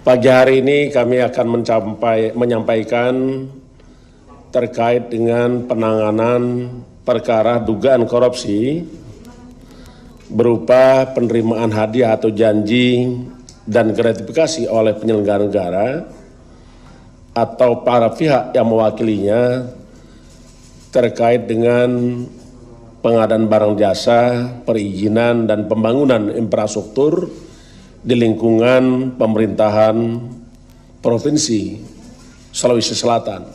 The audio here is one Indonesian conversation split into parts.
Pagi hari ini kami akan menyampaikan terkait dengan penanganan perkara dugaan korupsi berupa penerimaan hadiah atau janji dan gratifikasi oleh penyelenggara negara atau para pihak yang mewakilinya terkait dengan pengadaan barang jasa, perizinan dan pembangunan infrastruktur di lingkungan pemerintahan Provinsi Sulawesi Selatan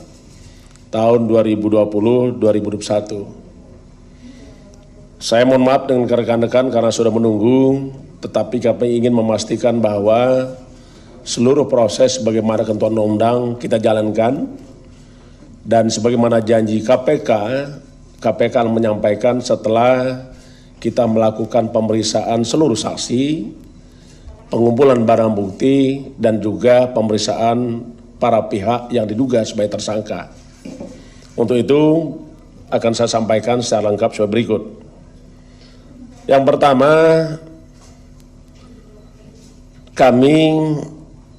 tahun 2020-2021. Saya mohon maaf dengan rekan-rekan karena sudah menunggu, tetapi kami ingin memastikan bahwa seluruh proses bagaimana ketentuan undang kita jalankan dan sebagaimana janji KPK akan menyampaikan setelah kita melakukan pemeriksaan seluruh saksi, pengumpulan barang bukti, dan juga pemeriksaan para pihak yang diduga sebagai tersangka. Untuk itu akan saya sampaikan secara lengkap sebagai berikut. Yang pertama, kami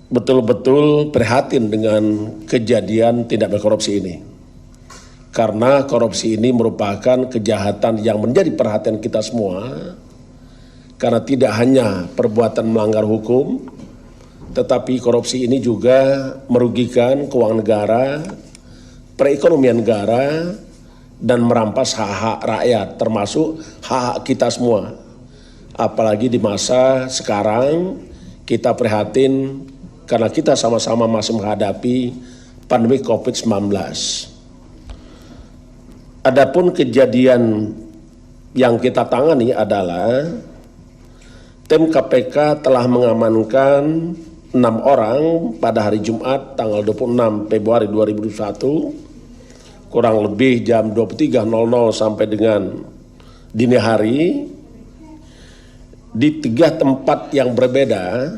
betul-betul prihatin dengan kejadian tindak pidana korupsi ini. Karena korupsi ini merupakan kejahatan yang menjadi perhatian kita semua, karena tidak hanya perbuatan melanggar hukum, tetapi korupsi ini juga merugikan keuangan negara, perekonomian negara, dan merampas hak-hak rakyat, termasuk hak-hak kita semua. Apalagi di masa sekarang kita prihatin karena kita sama-sama masih menghadapi pandemi COVID-19. Adapun kejadian yang kita tangani adalah tim KPK telah mengamankan 6 orang pada hari Jumat tanggal 26 Februari 2021 kurang lebih jam 23.00 sampai dengan dini hari di 3 tempat yang berbeda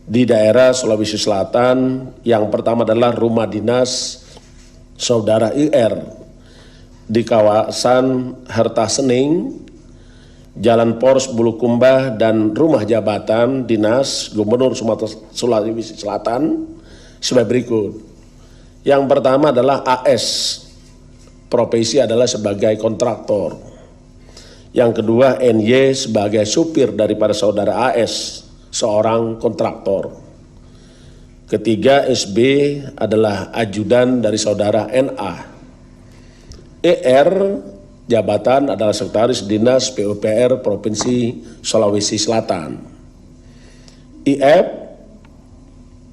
di daerah Sulawesi Selatan. Yang pertama adalah rumah dinas Saudara IR di kawasan Herta Sening, Jalan Pors Bulukumba, dan rumah jabatan dinas Gubernur Sumatera Sulawesi Selatan sebagai berikut. Yang pertama adalah AS, profesi adalah sebagai kontraktor. Yang kedua NY sebagai supir daripada saudara AS, seorang kontraktor. Ketiga SB adalah ajudan dari saudara NA. ER jabatan adalah Sekretaris Dinas PUPR Provinsi Sulawesi Selatan. IF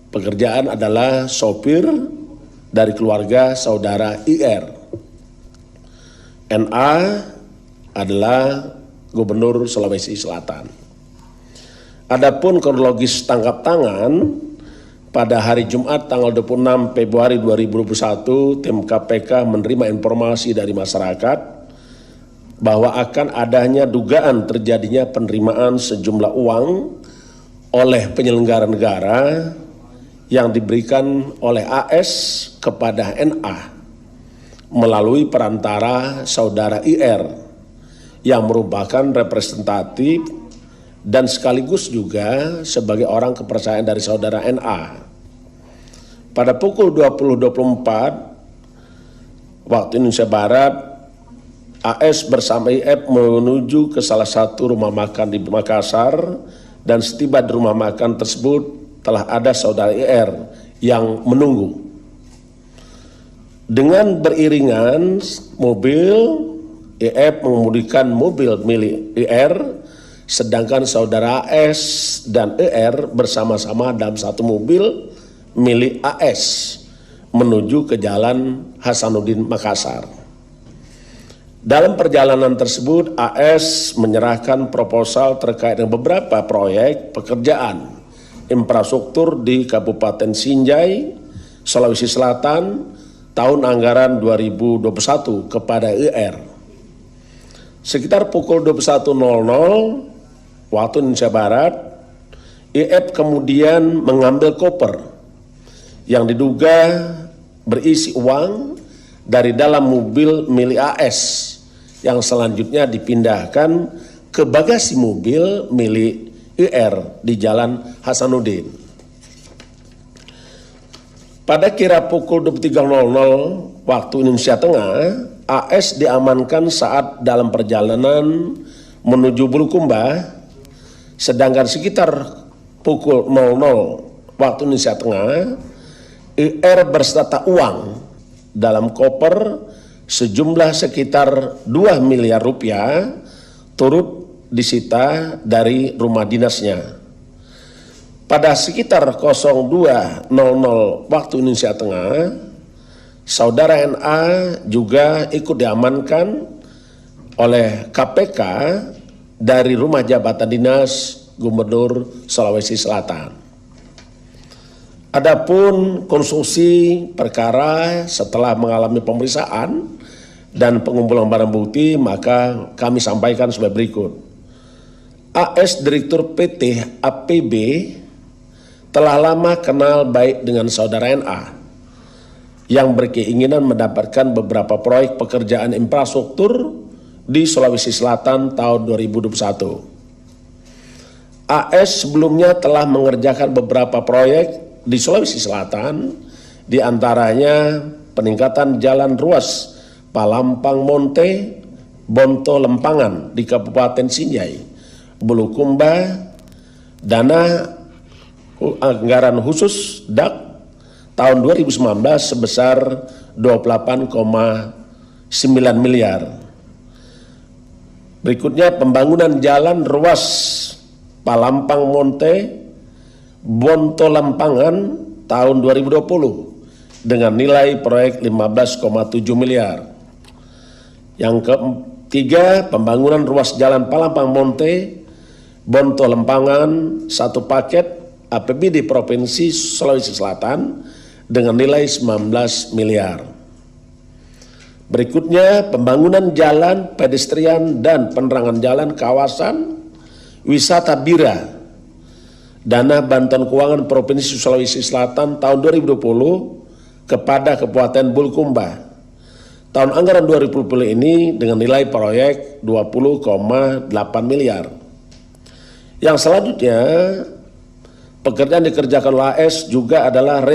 pekerjaan adalah sopir dari keluarga saudara IR. NA adalah Gubernur Sulawesi Selatan. Adapun kronologis tangkap tangan pada hari Jumat tanggal 26 Februari 2021, tim KPK menerima informasi dari masyarakat bahwa akan adanya dugaan terjadinya penerimaan sejumlah uang oleh penyelenggara negara yang diberikan oleh AS kepada NA melalui perantara saudara IR yang merupakan representatif dan sekaligus juga sebagai orang kepercayaan dari saudara NA. Pada pukul 20.24 waktu Indonesia Barat, AS bersama IF menuju ke salah satu rumah makan di Makassar, dan setiba di rumah makan tersebut telah ada saudara IR yang menunggu. Dengan beriringan mobil, IF mengemudikan mobil milik IR, sedangkan saudara AS dan ER bersama-sama dalam satu mobil milik AS menuju ke Jalan Hasanuddin Makassar. Dalam perjalanan tersebut, AS menyerahkan proposal terkait dengan beberapa proyek pekerjaan infrastruktur di Kabupaten Sinjai, Sulawesi Selatan tahun anggaran 2021 kepada IR. Sekitar pukul 21.00 waktu Indonesia Barat, IF kemudian mengambil koper yang diduga berisi uang dari dalam mobil milik AS yang selanjutnya dipindahkan ke bagasi mobil milik IR di Jalan Hasanuddin. Pada kira pukul 23.00 waktu Indonesia Tengah, AS diamankan saat dalam perjalanan menuju Bulukumba, sedangkan sekitar pukul 00 waktu Indonesia Tengah, IR berserta uang dalam koper sejumlah sekitar 2 miliar rupiah turut disita dari rumah dinasnya. Pada sekitar 02.00 waktu Indonesia Tengah, saudara NA juga ikut diamankan oleh KPK dari rumah jabatan dinas Gubernur Sulawesi Selatan. Adapun konstruksi perkara setelah mengalami pemeriksaan dan pengumpulan barang bukti, maka kami sampaikan sebagai berikut. AS Direktur PT APB telah lama kenal baik dengan saudara NA yang berkeinginan mendapatkan beberapa proyek pekerjaan infrastruktur di Sulawesi Selatan tahun 2021. AS sebelumnya telah mengerjakan beberapa proyek di Sulawesi Selatan, di antaranya peningkatan jalan ruas Palampang Monte, Bonto Lempangan di Kabupaten Sinjai, Bulukumba, dana anggaran khusus DAK tahun 2019 sebesar 28,9 miliar. Berikutnya pembangunan jalan ruas Palampang Monte, Bonto Lempangan tahun 2020 dengan nilai proyek 15,7 miliar. Yang ketiga, pembangunan ruas jalan Palampang Monte, Bonto Lempangan satu paket APBD Provinsi Sulawesi Selatan dengan nilai 19 miliar. Berikutnya pembangunan jalan pedestrian dan penerangan jalan kawasan wisata Bira, dana bantuan keuangan Provinsi Sulawesi Selatan tahun 2020 kepada Kabupaten Bulukumba. Tahun anggaran 2020 ini dengan nilai proyek 20,8 miliar. Yang selanjutnya, pekerjaan dikerjakan oleh AS juga adalah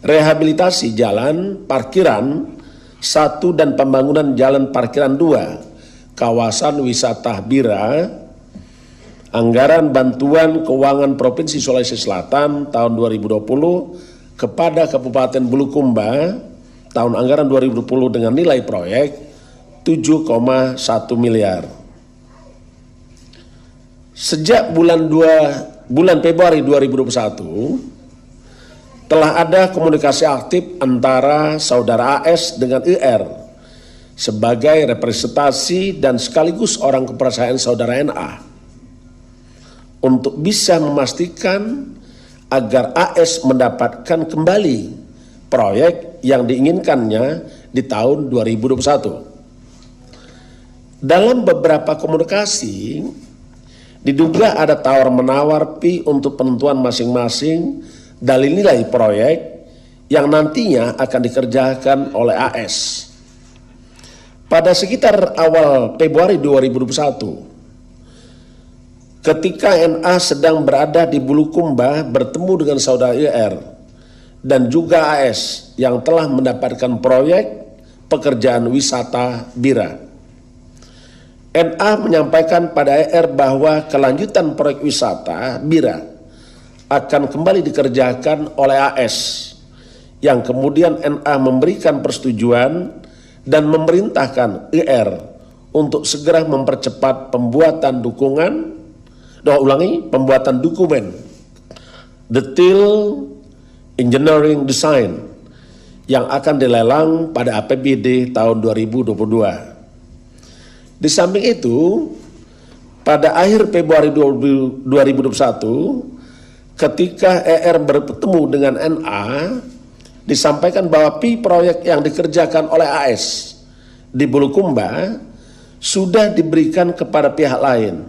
rehabilitasi jalan parkiran 1 dan pembangunan jalan parkiran 2 kawasan wisata Bira. Anggaran bantuan keuangan Provinsi Sulawesi Selatan tahun 2020 kepada Kabupaten Bulukumba tahun anggaran 2020 dengan nilai proyek 7,1 miliar. Sejak bulan Februari 2021 telah ada komunikasi aktif antara saudara AS dengan IR sebagai representasi dan sekaligus orang kepercayaan saudara NA untuk bisa memastikan agar AS mendapatkan kembali proyek yang diinginkannya di tahun 2021. Dalam beberapa komunikasi diduga ada tawar-menawar fee untuk penentuan masing-masing dari nilai proyek yang nantinya akan dikerjakan oleh AS. Pada sekitar awal Februari 2021, ketika NA sedang berada di Bulukumba bertemu dengan saudara IR dan juga AS yang telah mendapatkan proyek pekerjaan wisata Bira. NA menyampaikan pada IR bahwa kelanjutan proyek wisata Bira akan kembali dikerjakan oleh AS, yang kemudian NA memberikan persetujuan dan memerintahkan IR untuk segera mempercepat pembuatan dokumen detail engineering design yang akan dilelang pada APBD tahun 2022. Di samping itu, pada akhir Februari 2021, ketika ER bertemu dengan NA, disampaikan bahwa fee proyek yang dikerjakan oleh AS di Bulukumba sudah diberikan kepada pihak lain.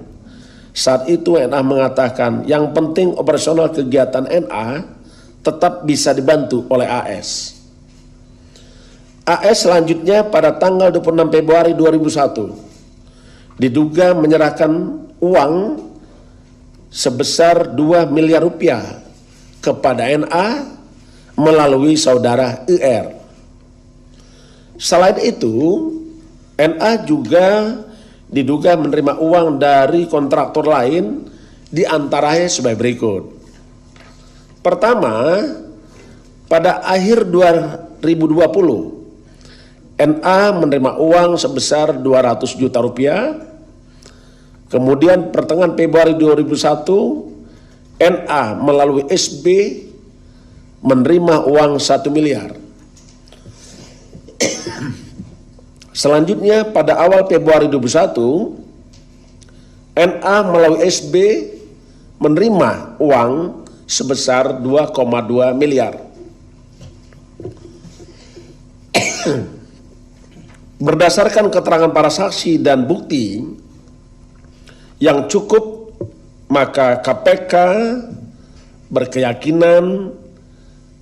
Saat itu NA mengatakan yang penting operasional kegiatan NA tetap bisa dibantu oleh AS. AS selanjutnya pada tanggal 26 Februari 2001 diduga menyerahkan uang sebesar 2 miliar rupiah kepada NA melalui saudara IR. Selain itu, NA juga diduga menerima uang dari kontraktor lain, di antaranya sebagai berikut. Pertama, pada akhir 2020, NA menerima uang sebesar 200 juta rupiah. Kemudian pertengahan Februari 2001, NA melalui SB menerima uang 1 miliar. Selanjutnya pada awal Februari 2021, NA melalui SB menerima uang sebesar 2,2 miliar. Berdasarkan keterangan para saksi dan bukti yang cukup, maka KPK berkeyakinan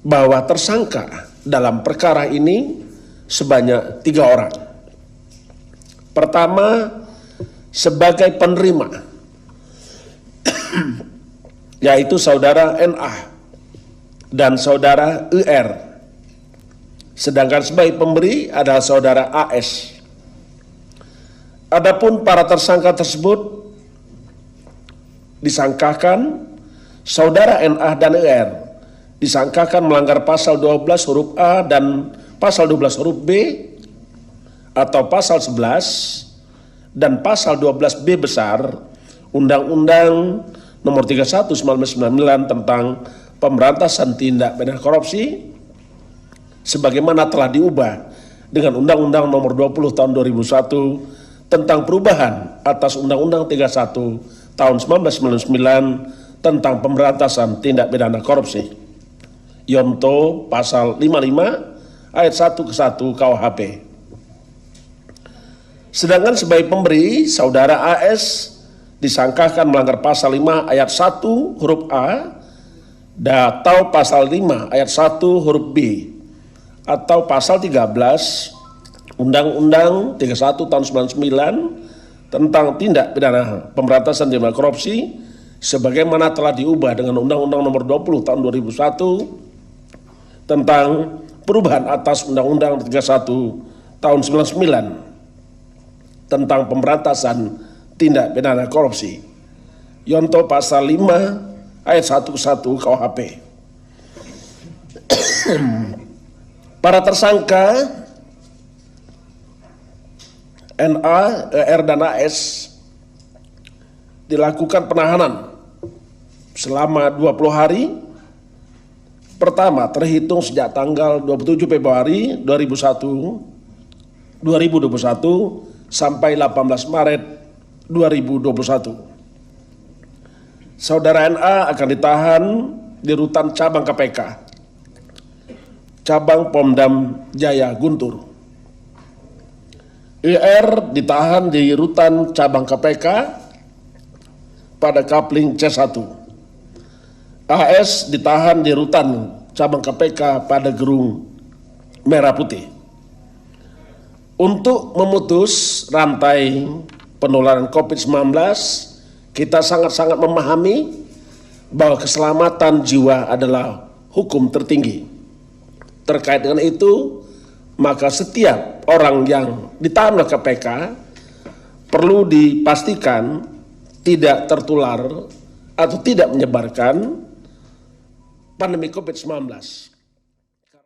bahwa tersangka dalam perkara ini sebanyak 3 orang. Pertama, sebagai penerima, yaitu saudara NA dan saudara IR. Sedangkan sebagai pemberi adalah saudara AS. Adapun para tersangka tersebut disangkakan saudara NA dan IR disangkakan melanggar pasal 12 huruf A dan pasal 12 huruf B atau pasal 11 dan pasal 12B besar Undang-Undang Nomor 31 1999 tentang Pemberantasan Tindak Pidana Korupsi, sebagaimana telah diubah dengan Undang-Undang Nomor 20 Tahun 2001 tentang perubahan atas Undang-Undang 31 Tahun 1999 tentang Pemberantasan Tindak Pidana Korupsi, Yonto Pasal 55 Ayat 1 ke 1 KUHP. Sedangkan sebagai pemberi, saudara AS disangkakan melanggar pasal 5 ayat 1 huruf A atau pasal 5 ayat 1 huruf B atau pasal 13 Undang-Undang 31 tahun 99 tentang tindak pidana pemberantasan tindak pidana korupsi, sebagaimana telah diubah dengan Undang-Undang Nomor 20 tahun 2001 tentang perubahan atas Undang-Undang 31 tahun 99 tentang pemberantasan tindak pidana korupsi, Yonto pasal 5 ayat 1 ke 1 KUHP. Para tersangka NA, ER dan AS dilakukan penahanan selama 20 hari. Pertama, terhitung sejak tanggal 27 Februari 2021 sampai 18 Maret 2021. Saudara NA akan ditahan di rutan cabang KPK, cabang Pomdam Jaya Guntur. IR ditahan di rutan cabang KPK pada Kapling C1. AS ditahan di rutan cabang KPK pada Gerung Merah Putih. Untuk memutus rantai penularan COVID-19, kita sangat-sangat memahami bahwa keselamatan jiwa adalah hukum tertinggi. Terkait dengan itu, maka setiap orang yang ditahan oleh KPK perlu dipastikan tidak tertular atau tidak menyebarkan pandemi COVID-19.